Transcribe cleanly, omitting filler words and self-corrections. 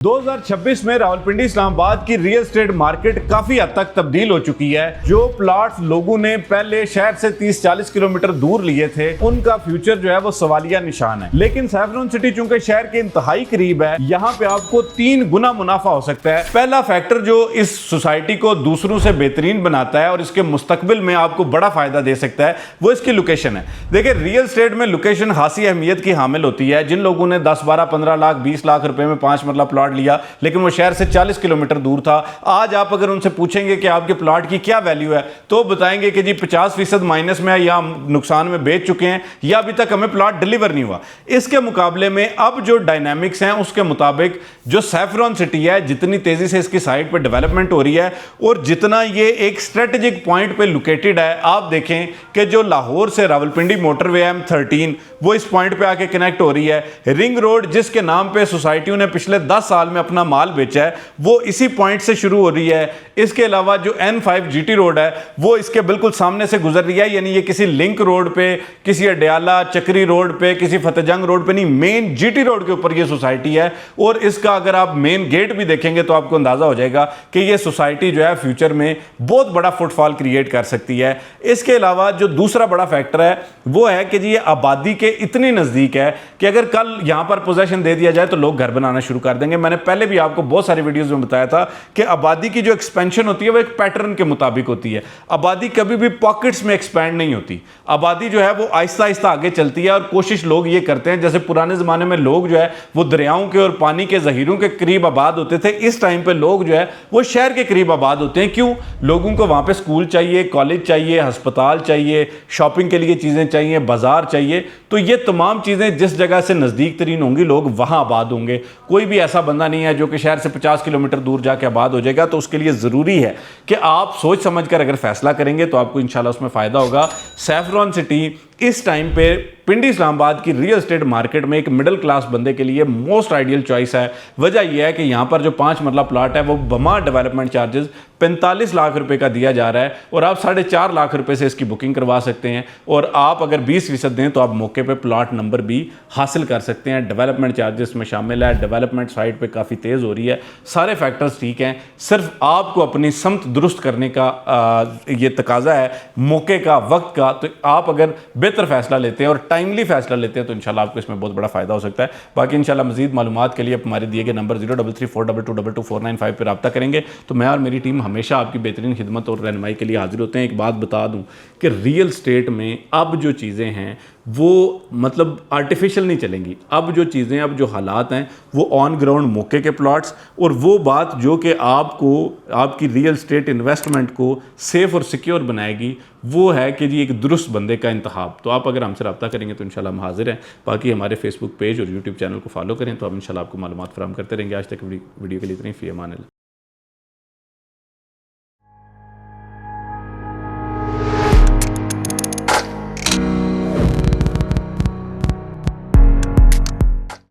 2026 में रावलपिंडी इस्लामाबाद की real estate market काफी हद तक तब्दील हो चुकी है। जो प्लॉट्स लोगों ने पहले शहर से 30-40 किलोमीटर दूर लिए थे, उनका फ्यूचर जो है वो सवालिया निशान है। लेकिन सैफरन सिटी चूंकि शहर के इंतहाई करीब है, यहाँ पे आपको 3 गुना मुनाफा हो सकता है। पहला फैक्टर जो इस सोसाइटी को दूसरों से बेहतरीन बनाता है और इसके मुस्तकबिल में आपको बड़ा फायदा दे सकता है, वो इसकी लोकेशन है। देखिए, रियल एस्टेट में लोकेशन खासी अहमियत की हामिल होती है। जिन लोगों ने 10, 12, 15 लाख, 20 लाख रुपए में 5 मरला प्लॉट लिया, लेकिन वो शहर से 40 किलोमीटर दूर था, आज आप अगर उनसे पूछेंगे कि आपके प्लॉट की क्या वैल्यू है, तो बताएंगे कि जी 50% माइनस में है, या नुकसान में बेच चुके हैं, या अभी तक हमें प्लॉट डिलीवर नहीं हुआ। इसके मुकाबले में अब जो डायनामिक्स हैं, उसके मुताबिक जो सैफरन सिटी है, जितनी तेजी से इसकी साइट पर डेवलपमेंट हो रही है और जितना ये एक स्ट्रेटेजिक पॉइंट पे लोकेटेड है, आप देखें कि जो लाहौर से रावलपिंडी मोटरवे M13 वो इस पॉइंट पे आके कनेक्ट हो रही है। रिंग रोड जिसके नाम पे सोसाइटियों ने पिछले 10 साल में अपना माल बेचा है, वो इसी पॉइंट से शुरू हो रही है। इसके अलावा जो N5 GT रोड है, वो इसके बिल्कुल सामने से गुजर रही है, यानी ये किसी लिंक रोड पे, किसी अडयाला चक्री रोड पे, किसी फतेहजंग रोड पे नहीं, मेन GT रोड के ऊपर ये सोसाइटी है। और इसका अगर आप मेन गेट भी देखेंगे तो आपको अंदाजा हो जाएगा कि ये सोसाइटी जो है फ्यूचर में बहुत बड़ा फुटफॉल क्रिएट कर सकती है। इसके अलावा जो दूसरा बड़ा फैक्टर है वो है कि जी ये आबादी के इतनी नजदीक है कि अगर कल यहां पर पोजेशन दे दिया जाए तो लोग घर बनाना शुरू कर देंगे। मैंने पहले भी आपको बहुत सारी वीडियोस में बताया था कि आबादी की जो एक्सपेंशन होती है वो एक पैटर्न के मुताबिक होती है। आबादी कभी भी पॉकेट्स में एक्सपैंड नहीं होती। आबादी जो है वो आहिस्ता आहिस्ता आगे चलती है और कोशिश लोग ये करते हैं, जैसे पुराने जमाने में लोग जो है वो दरियाओं के और पानी के जहीरों के करीब आबाद होते थे, इस टाइम पे लोग जो है वो शहर के करीब आबाद होते हैं। क्यों? लोगों को वहां पे स्कूल चाहिए, कॉलेज चाहिए, अस्पताल चाहिए, शॉपिंग के लिए चीजें चाहिए, बाजार चाहिए। तो ये तमाम चीजें जिस जगह से नजदीक तरीन होंगी, लोग वहां आबाद होंगे। कोई भी ऐसा बंदा नहीं है जो कि शहर से 50 किलोमीटर दूर जाके आबाद हो जाएगा। तो उसके लिए जरूरी है कि आप सोच समझकर अगर फैसला करेंगे तो आपको इंशाल्लाह उसमें फायदा होगा। सैफरन सिटी इस टाइम पे पिंडी इस्लामाबाद की रियल एस्टेट मार्केट में एक मिडिल क्लास बंदे के लिए मोस्ट आइडियल चॉइस है। वजह यह है कि यहाँ पर जो 5 मरला प्लॉट है वो बमा डेवलपमेंट चार्जेस 45 लाख रुपए का दिया जा रहा है और आप 4.5 लाख रुपए से इसकी बुकिंग करवा सकते हैं। और आप अगर 20% दें तो आप मौके पे प्लॉट नंबर भी हासिल कर सकते हैं। डेवलपमेंट चार्जेस में शामिल है, डेवलपमेंट साइट पे काफ़ी तेज़ हो रही है, सारे फैक्टर्स ठीक हैं। सिर्फ आपको अपनी समत दुरुस्त करने का ये तकाजा है, मौके का, वक्त का। तो आप अगर बेहतर फैसला लेते हैं और टाइमली फैसला लेते हैं तो इंशाल्लाह आपको इसमें बहुत बड़ा फायदा हो सकता है। बाकी इंशाल्लाह मजीद मालूमात के लिए हमारे दिए गए नंबर 033422222495 पर रब्ता करेंगे तो मैं और मेरी टीम हमेशा आपकी बेहतरीन खिदमत और रहनुमाई के लिए हाजिर होते हैं। एक बात बता दूं कि रियल स्टेट में अब जो चीज़ें हैं वो मतलब आर्टिफिशियल नहीं चलेंगी। अब जो चीज़ें, अब जो हालात हैं वो ऑन ग्राउंड मौके के प्लॉट्स, और वो बात जो कि आपको आपकी रियल स्टेट इन्वेस्टमेंट को सेफ़ और सिक्योर बनाएगी, वो है कि जी एक दुरुस्त बंदे का इंतखाब। तो आप अगर हमसे रब्ता करेंगे तो इंशाल्लाह हम हाजिर हैं। बाकी हमारे फेसबुक पेज और यूट्यूब चैनल को फॉलो करें तो हम इंशाल्लाह आपको मालूमात फराहम करते रहेंगे। आज तक वीडियो के लिए इतनी, फ़ी अमान अल्लाह।